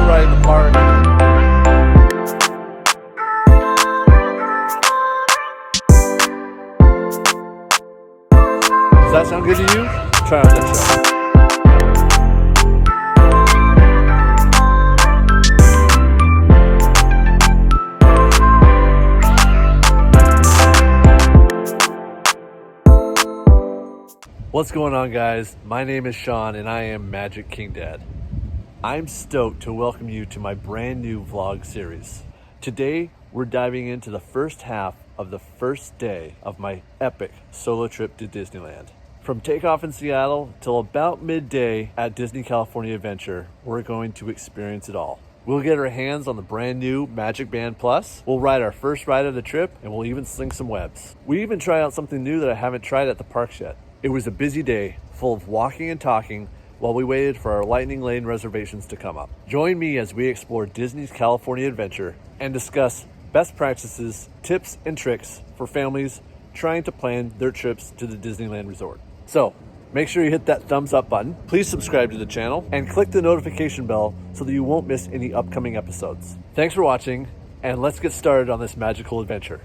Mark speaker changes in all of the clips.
Speaker 1: ride in the park. Does that sound good to you? Try out that show. What's going on, guys? My name is Sean and I am Magic Kingdad. I'm stoked to welcome you to my brand new vlog series. Today, we're diving into the first half of the first day of my epic solo trip to Disneyland. From takeoff in Seattle till about midday at Disney California Adventure, we're going to experience it all. We'll get our hands on the brand new Magic Band Plus, we'll ride our first ride of the trip, and we'll even sling some webs. We even try out something new that I haven't tried at the parks yet. It was a busy day, full of walking and talking, while we waited for our Lightning Lane reservations to come up. Join me as we explore Disney's California Adventure and discuss best practices, tips, and tricks for families trying to plan their trips to the Disneyland Resort. So, make sure you hit that thumbs up button, please subscribe to the channel, and click the notification bell so that you won't miss any upcoming episodes. Thanks for watching, and let's get started on this magical adventure.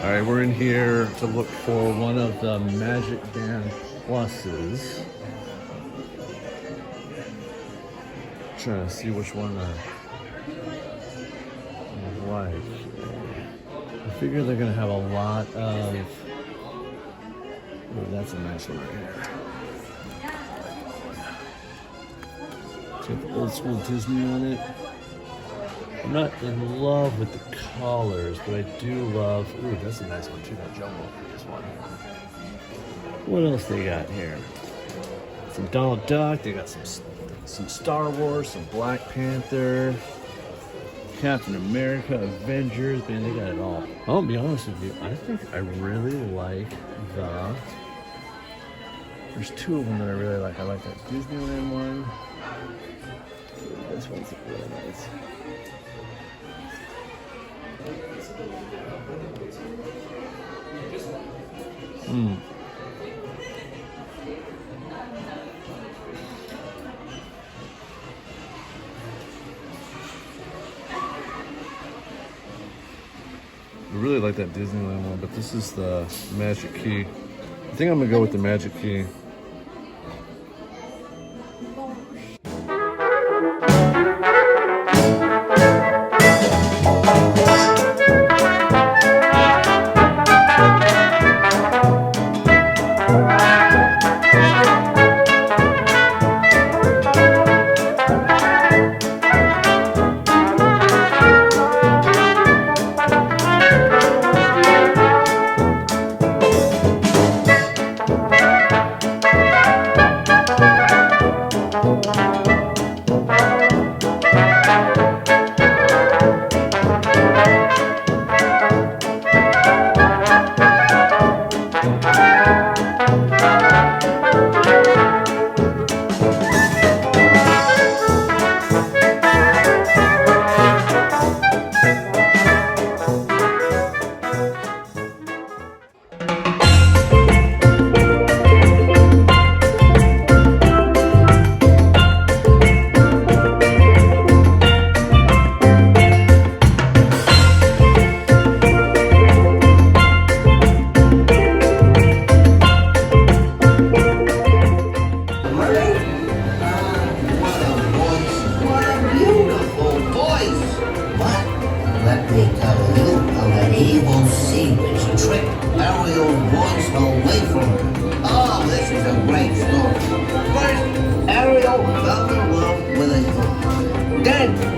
Speaker 1: All right, we're in here to look for one of the Magic Band Pluses. Trying to see which one I like. I figure they're gonna have a lot of. Ooh, that's a nice one right here. It's got the old school Disney on it. I'm not in love with the collars, but I do love. Ooh, that's a nice one too. That jumbo is one. What else they got here? Some Donald Duck. They got some Star Wars, some Black Panther. Captain America, Avengers, man, they got it all. I'll be honest with you, I think I really like there's two of them that I really like. I like that Disneyland one. This one's really nice. I really like that Disneyland one, but this is the Magic Key. I think I'm gonna go with the Magic Key.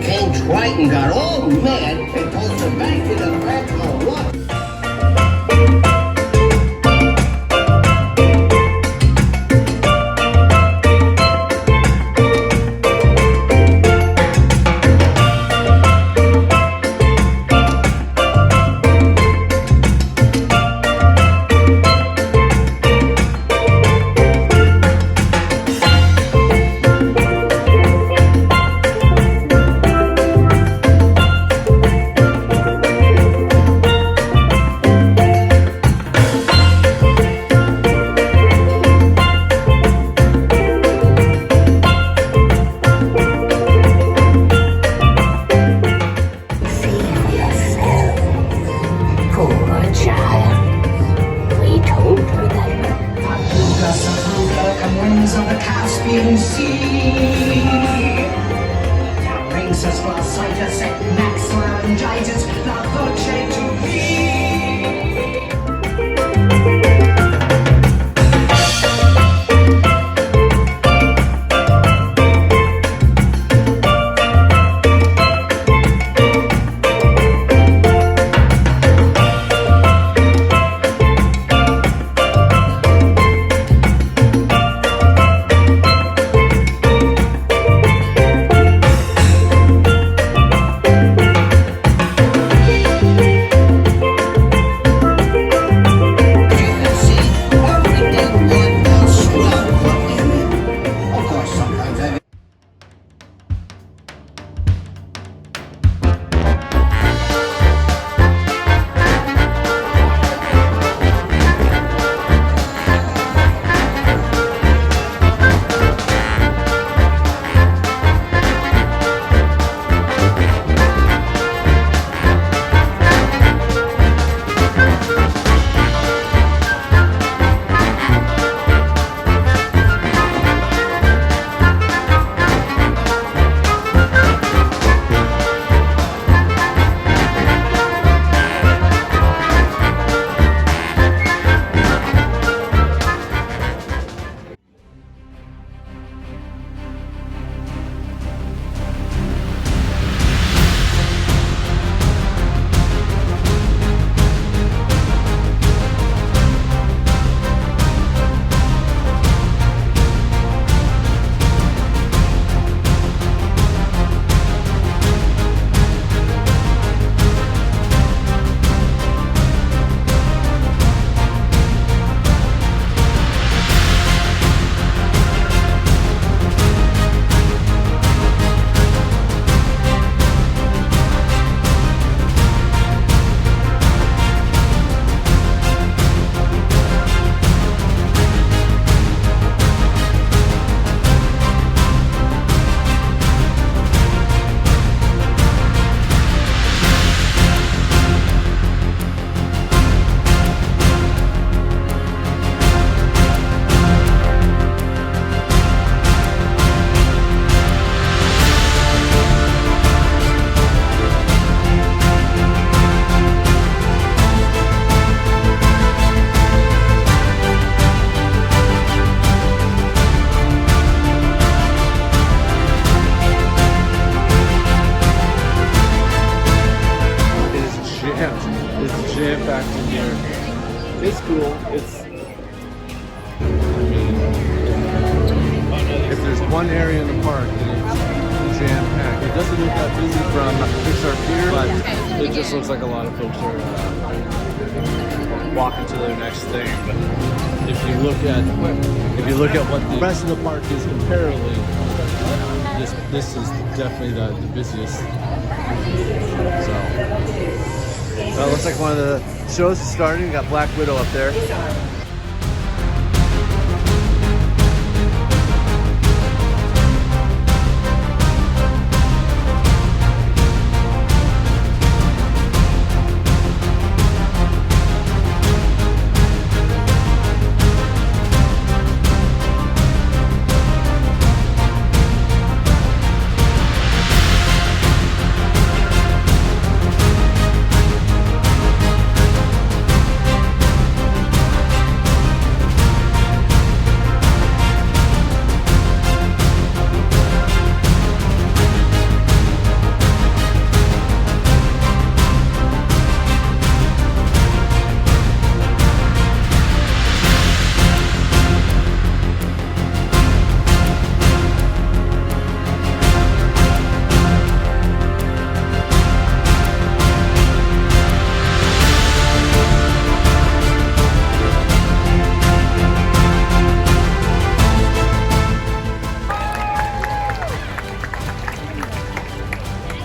Speaker 2: King Triton got all mad and posted back to the back of the water.
Speaker 3: Of the Caspian Sea. Brings us for sightus et max laryngitis, la voce to be.
Speaker 1: jam-packed in here. It's cool. If there's one area in the park that it's jam-packed, it doesn't look that busy from Pixar Pier, but it just looks like a lot of folks are walking to their next thing. But if you look at what the rest of the park is comparably, this is definitely the busiest. So it looks like one of the shows is starting. We got Black Widow up there.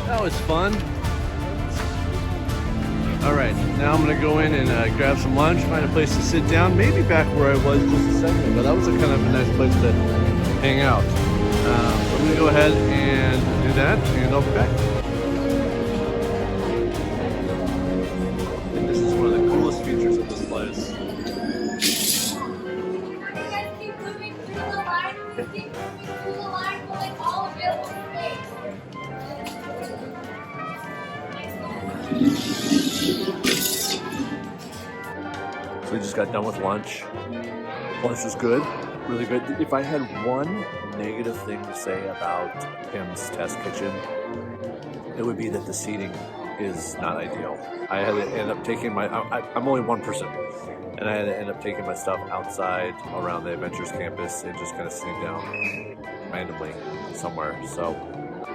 Speaker 1: That was fun. All right, now I'm gonna go in and grab some lunch, find a place to sit down, maybe back where I was just a second ago, but that was a kind of a nice place to hang out. So I'm gonna go ahead and do that, and I'll be back. And this is one of the coolest features of this place.
Speaker 4: You guys keep moving through the line. Keep moving through the line, pulling all available space.
Speaker 1: So we just got done with lunch. Lunch was good, really good. If I had one negative thing to say about Pim's Test Kitchen, it would be that the seating is not ideal. I had to end up taking my, I'm only one person, and I had to end up taking my stuff outside around the Adventures campus and just kind of sitting down randomly somewhere. So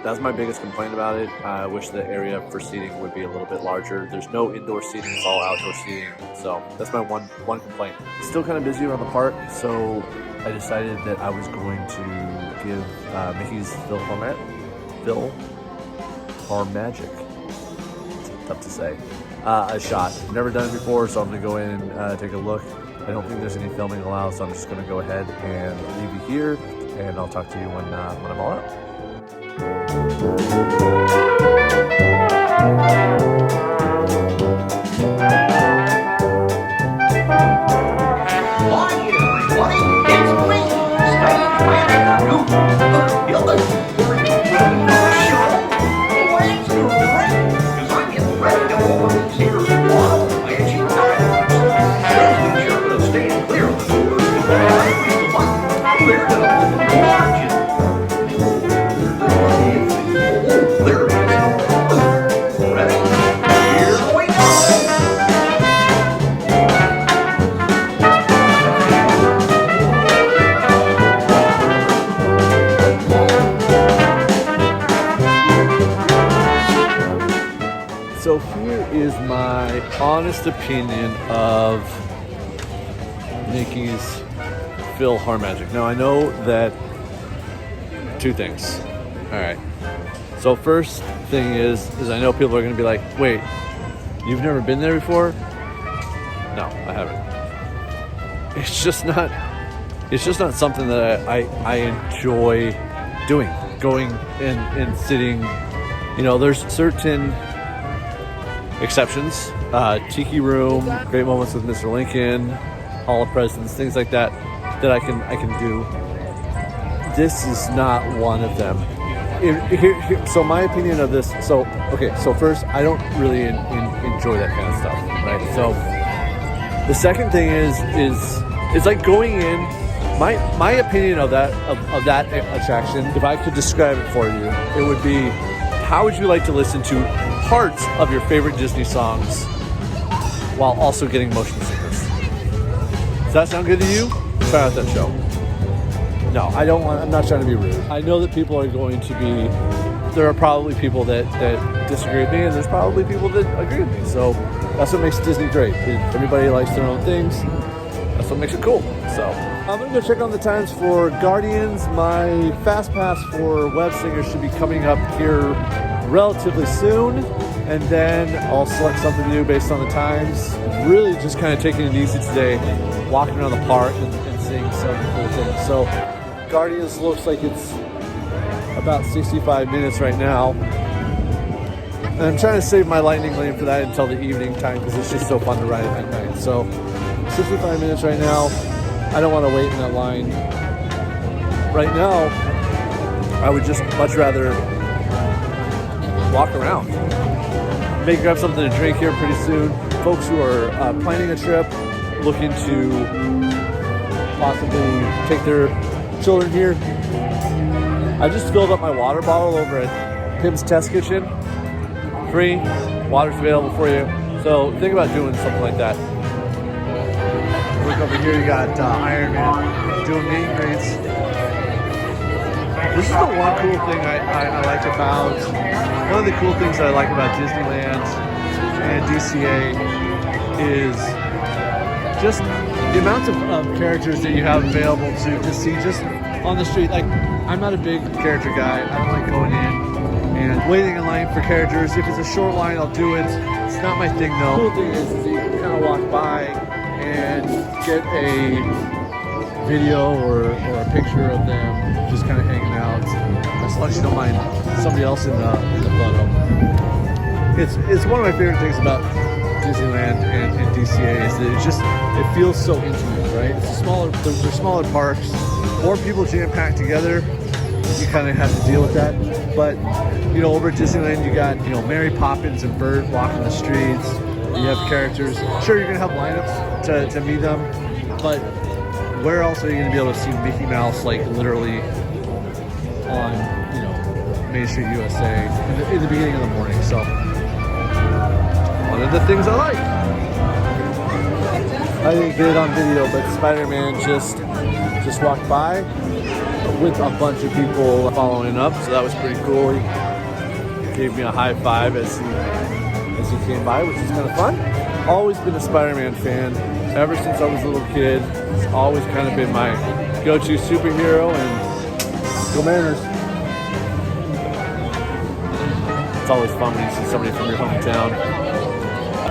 Speaker 1: that's my biggest complaint about it. I wish the area for seating would be a little bit larger. There's no indoor seating, it's all outdoor seating. So that's my one complaint. Still kind of busy around the park, so I decided that I was going to give Mickey's PhilharMagic, tough to say, a shot. I've never done it before, so I'm gonna go in and take a look. I don't think there's any filming allowed, so I'm just gonna go ahead and leave you here, and I'll talk to you when I'm all out. So here is my honest opinion of Mickey's PhilharMagic. Now I know that two things. All right. So first thing is I know people are going to be like, wait, you've never been there before? No, I haven't. It's just not something that I enjoy doing, going and sitting. You know, there's certain exceptions, Tiki Room, Great Moments with Mr. Lincoln, Hall of Presidents, things like that I can do. This is not one of them. So my opinion of this, so first, I don't really enjoy that kind of stuff, right? So the second thing is it's like going in. My opinion of that attraction, if I could describe it for you, it would be, how would you like to listen to parts of your favorite Disney songs while also getting motion sickness. Does that sound good to you? Try out that show. No, I'm not trying to be rude. I know that people are going to be, there are probably people that disagree with me, and there's probably people that agree with me. So that's what makes Disney great. Everybody likes their own things. That's what makes it cool. So I'm gonna go check on the times for Guardians. My Fast Pass for Web Slinger should be coming up here relatively soon. And then I'll select something new based on the times. Really just kind of taking it easy today, walking around the park and seeing some cool things. So Guardians looks like it's about 65 minutes right now. And I'm trying to save my lightning lane for that until the evening time because it's just so fun to ride at night. So 65 minutes right now. I don't want to wait in that line. Right now, I would just much rather walk around. Maybe grab something to drink here pretty soon. Folks who are planning a trip, looking to possibly take their children here. I just filled up my water bottle over at Pim's Test Kitchen. Free, water's available for you. So think about doing something like that. Look over here, you got Iron Man doing meet and greets. This is the one cool thing I like about, one of the cool things that I like about Disneyland and DCA is just the amount of characters that you have available to see just on the street. Like, I'm not a big character guy. I don't like going in and waiting in line for characters. If it's a short line, I'll do it. It's not my thing though. The cool thing is that you can kind of walk by and get a video or a picture of them just kind of hanging out, as long as you don't mind somebody else in the photo. It's one of my favorite things about Disneyland and DCA is that it feels so intimate, right? It's they're smaller parks, more people jam-packed together. You kind of have to deal with that. But over at Disneyland, you got Mary Poppins and Bert walking the streets. You have characters. Sure, you're gonna have lineups to meet them, but where else are you gonna be able to see Mickey Mouse like literally on Main Street USA in the beginning of the morning? So one of the things I like. I didn't get it on video, but Spider-Man just walked by with a bunch of people following up, so that was pretty cool. He gave me a high five as he came by, which is kind of fun. Always been a Spider-Man fan ever since I was a little kid. It's always kind of been my go-to superhero, and go Mariners. It's always fun when you see somebody from your hometown.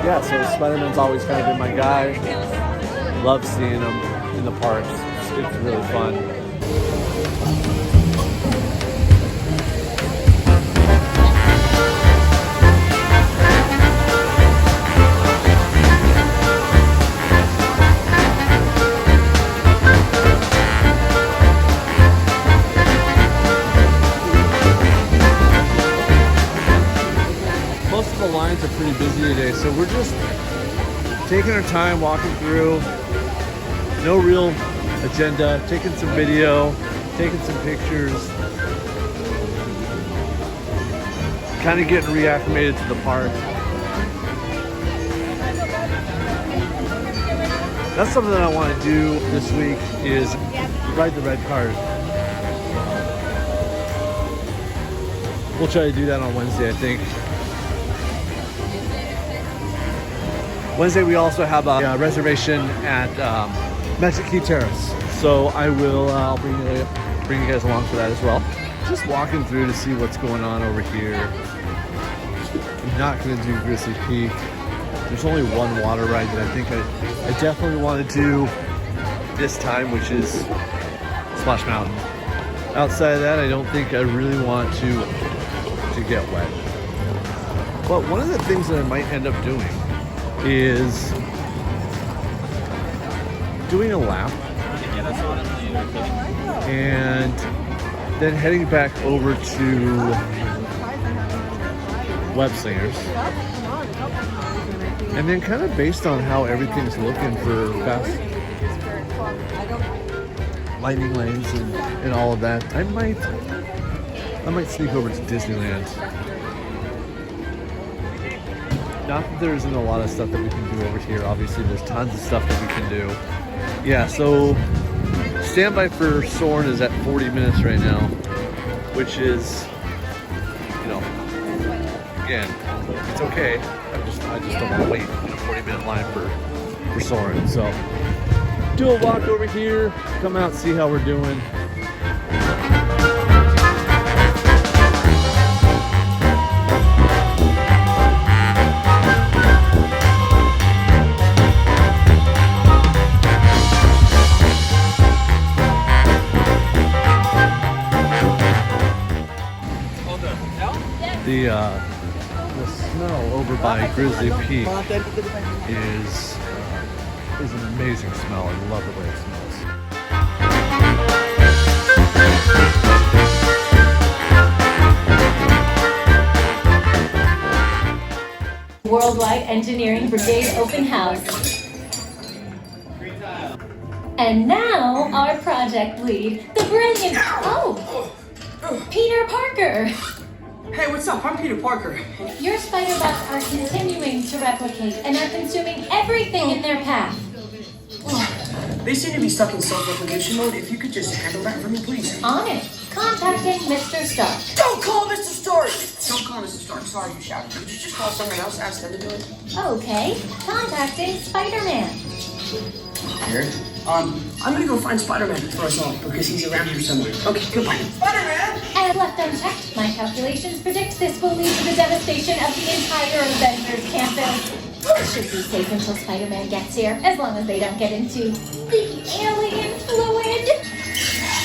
Speaker 1: Yeah, so Spider-Man's always kind of been my guy. Love seeing him in the parks. It's really fun. Most of the lines are pretty busy today, so we're just taking our time walking through. No real agenda, taking some video, taking some pictures, kind of getting reacclimated to the park. That's something that I want to do this week, is ride the red cars. We'll try to do that on Wednesday, I think. Wednesday we also have a reservation at Magic Key Terrace, so I'll bring you guys along for that as well. Just walking through to see what's going on over here. I'm not going to do Grizzly Peak. There's only one water ride that I think I definitely want to do this time, which is Splash Mountain. Outside of that, I don't think I really want to get wet. But one of the things that I might end up doing is doing a lap and then heading back over to Web Slingers, and then kind of based on how everything's looking for fast lightning lanes and all of that, I might sneak over to Disneyland. not that there isn't a lot of stuff that we can do over here. Obviously, there's tons of stuff that we can do. Yeah, so standby for Soarin' is at 40 minutes right now, which is, you know, again, it's okay. I just don't want to wait in a 40-minute line for Soarin'. So do a walk over here, come out, see how we're doing. The smell over by Grizzly Peak is an amazing smell. I love the way it
Speaker 5: smells. Worldwide Engineering Brigade Open House. And now our project lead, the brilliant, Peter Parker.
Speaker 6: Hey, what's up? I'm Peter Parker.
Speaker 5: Your spider bots are continuing to replicate and are consuming everything in their path.
Speaker 6: They seem to be stuck in self-replication mode. If you could just handle that for me, please.
Speaker 5: On it. Contacting Mr. Stark.
Speaker 6: Don't call Mr. Stark! Don't call Mr. Stark. Sorry, you shouted. Could you just call someone else? Ask them to do it?
Speaker 5: Okay. Contacting Spider-Man.
Speaker 6: Here? I'm gonna go find Spider-Man for us all because he's around here somewhere. Okay, goodbye. Spider-Man!
Speaker 5: As left unchecked, my calculations predict this will lead to the devastation of the entire Avengers campus. It should be safe until Spider-Man gets here, as long as they don't get into the alien fluid.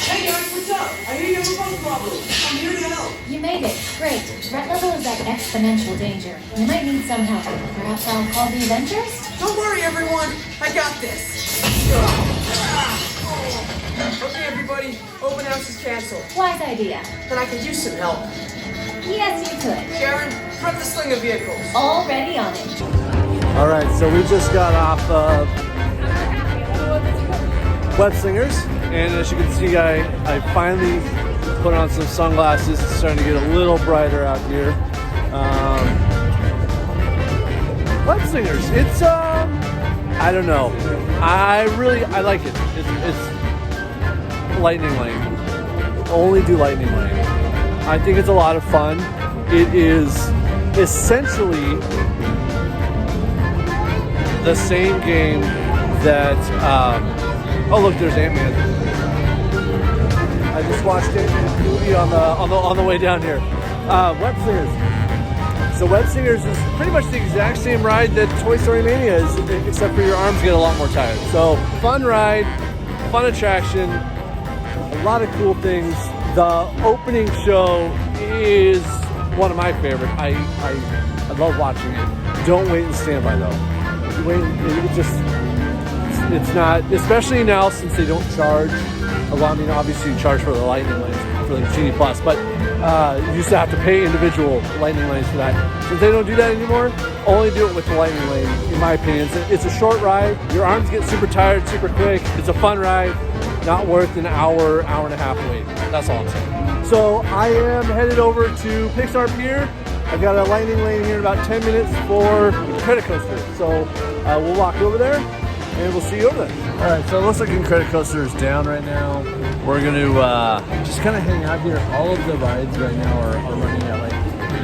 Speaker 6: Hey guys, what's up? I hear you have a phone problem. I'm here to help.
Speaker 5: You made it. Great. Threat level is at exponential danger. You might need some help. Perhaps I'll call the Avengers?
Speaker 6: Don't worry, everyone. I got this. Okay, everybody. Open house is canceled.
Speaker 5: Wise idea.
Speaker 6: But I could use some help.
Speaker 5: Yes, you could.
Speaker 6: Sharon, prep the sling of vehicles.
Speaker 5: Already on it.
Speaker 1: All right, so we just got off of Web Slingers, and as you can see, I finally put on some sunglasses. It's starting to get a little brighter out here. Web Slingers, it's I don't know. I like it. It's lightning lane. Only do lightning lane. I think it's a lot of fun. It is essentially the same game that oh look, there's Ant-Man. I just watched Ant-Man's movie on the way down here. Web Slingers. So Web Slingers is pretty much the exact same ride that Toy Story Mania is, except for your arms get a lot more tired. So fun ride, fun attraction, a lot of cool things. The opening show is one of my favorite. I love watching it. Don't wait and stand by though. Wait, it's not, especially now since they don't charge a lot. I mean, obviously you charge for the lightning lanes for the Genie Plus, but you used to have to pay individual lightning lanes for that. Since they don't do that anymore, only do it with the lightning lane, in my opinion. It's a short ride. Your arms get super tired super quick. It's a fun ride. Not worth an hour and a half wait. That's all I'm saying. So I am headed over to Pixar Pier. I've got a lightning lane here in about 10 minutes for Credit Coaster. So we'll walk over there and we'll see you over there. All right, so it looks like Credit Coaster is down right now. We're going to just kind of hang out here. All of the rides right now are running at like,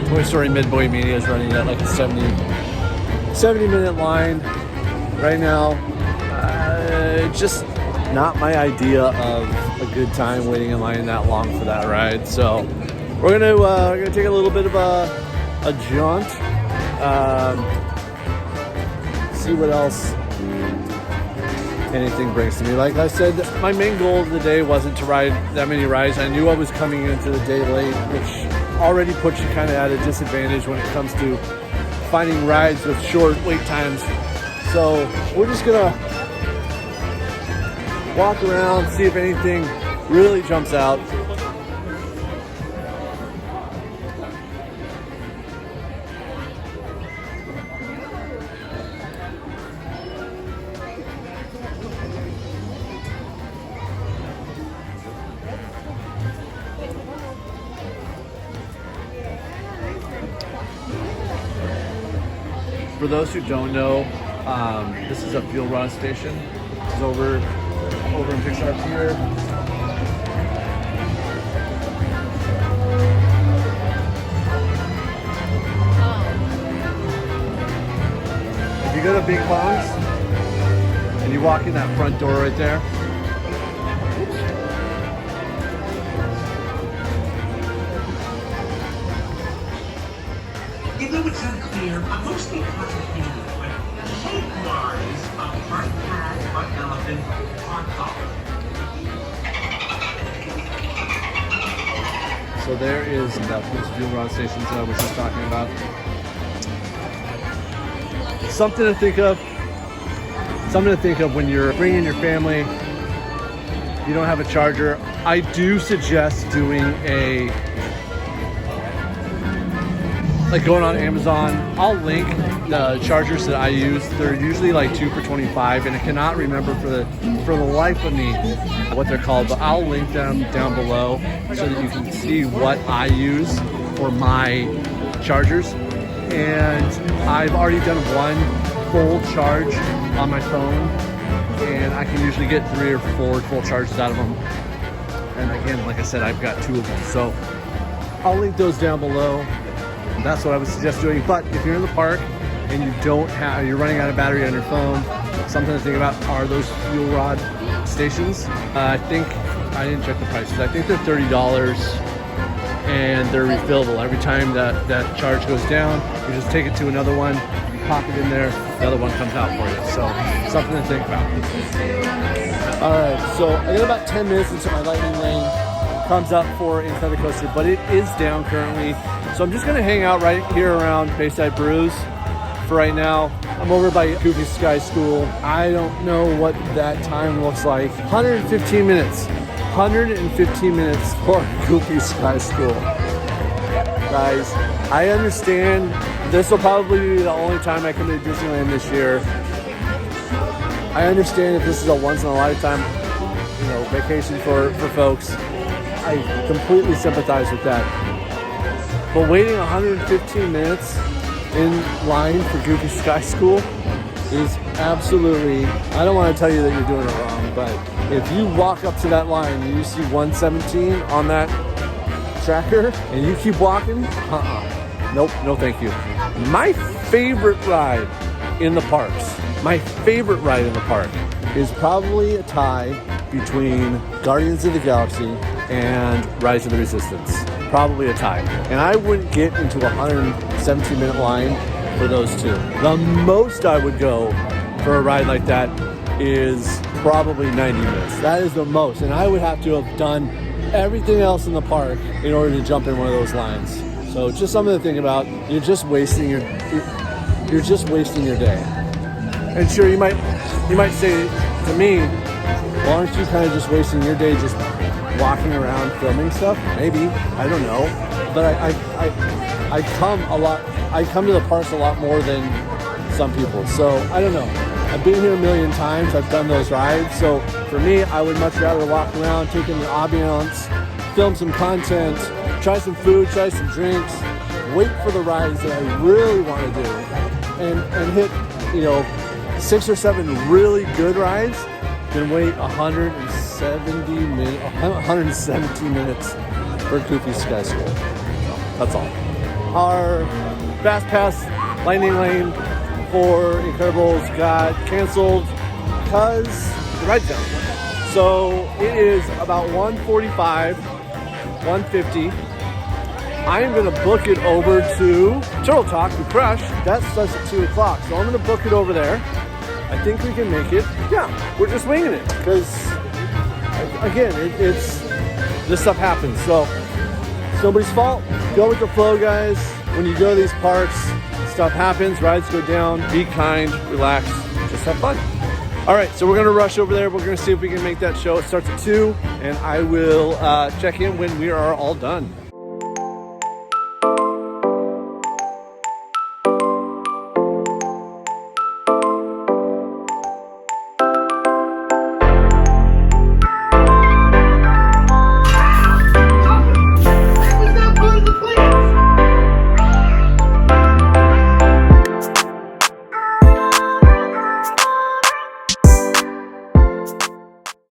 Speaker 1: Toy Story Midway Mania is running at like a 70-minute line right now. Just not my idea of a good time waiting in line that long for that ride. So we're gonna take a little bit of a jaunt, see what else anything brings to me. Like I said, my main goal of the day wasn't to ride that many rides. I knew I was coming into the day late, which already puts you kind of at a disadvantage when it comes to finding rides with short wait times. So we're just gonna walk around, see if anything really jumps out. For those who don't know, this is a fuel rod station. It's over in Pixar Pier. If you go to Big Bong's and you walk in that front door right there,
Speaker 7: Although it's unclear, a mostly complicated but shape-wise, a part cat, part elephant, part collar.
Speaker 1: so there is that fuel rod stations that I was just talking about. Something to think of. Something to think of when you're bringing your family. You don't have a charger. I do suggest doing like going on Amazon. I'll link the chargers that I use. They're usually like 2 for $25, and I cannot remember for the life of me what they're called, but I'll link them down below so that you can see what I use for my chargers. And I've already done one full charge on my phone, and I can usually get 3 or 4 full charges out of them. And again, like I said, I've got 2 of them, so I'll link those down below. That's what I would suggest doing. But if you're in the park and you're running out of battery on your phone, something to think about are those fuel rod stations. I think, I didn't check the prices, I think they're $30 and they're refillable. Every time that charge goes down, you just take it to another one, you pop it in there, the other one comes out for you. So something to think about. All right, so I got about 10 minutes until my lightning lane comes up for Incredicoaster, but it is down currently. So I'm just gonna hang out right here around Bayside Brews for right now. I'm over by Goofy Sky School. I don't know what that time looks like. 115 minutes. 115 minutes for Goofy Sky School. Guys, I understand this will probably be the only time I come to Disneyland this year. I understand if this is a once in a lifetime, vacation for folks. I completely sympathize with that. But waiting 115 minutes in line for Goofy Sky School is absolutely, I don't want to tell you that you're doing it wrong, but if you walk up to that line and you see 117 on that tracker and you keep walking, nope, no thank you. My favorite ride in the parks, is probably a tie between Guardians of the Galaxy and Rise of the Resistance. Probably a tie. And I wouldn't get into a 117-minute line for those two. The most I would go for a ride like that is probably 90 minutes. That is the most. And I would have to have done everything else in the park in order to jump in one of those lines. So it's just something to think about. You're just wasting your day. And sure, you might say to me, well, aren't you kind of just wasting your day just walking around filming stuff? Maybe, I don't know. But I come to the parks a lot more than some people. So I don't know. I've been here a million times. I've done those rides. So for me, I would much rather walk around, take in the ambiance, film some content, try some food, try some drinks, wait for the rides that I really want to do, and hit 6 or 7 really good rides, then wait 117 minutes for Goofy Sky School. That's all. Our Fast Pass Lightning Lane for Incredibles got canceled because the ride's down. So it is about 1:45, 1:50. I am going to book it over to Turtle Talk and Crush. That starts at 2 o'clock. So I'm going to book it over there. I think we can make it. Yeah, we're just winging it because, again, this stuff happens. So it's nobody's fault. Go with the flow, guys. When you go to these parks, stuff happens. Rides go down. Be kind. Relax. Just have fun. All right, so we're going to rush over there. We're going to see if we can make that show. It starts at 2, and I will check in when we are all done.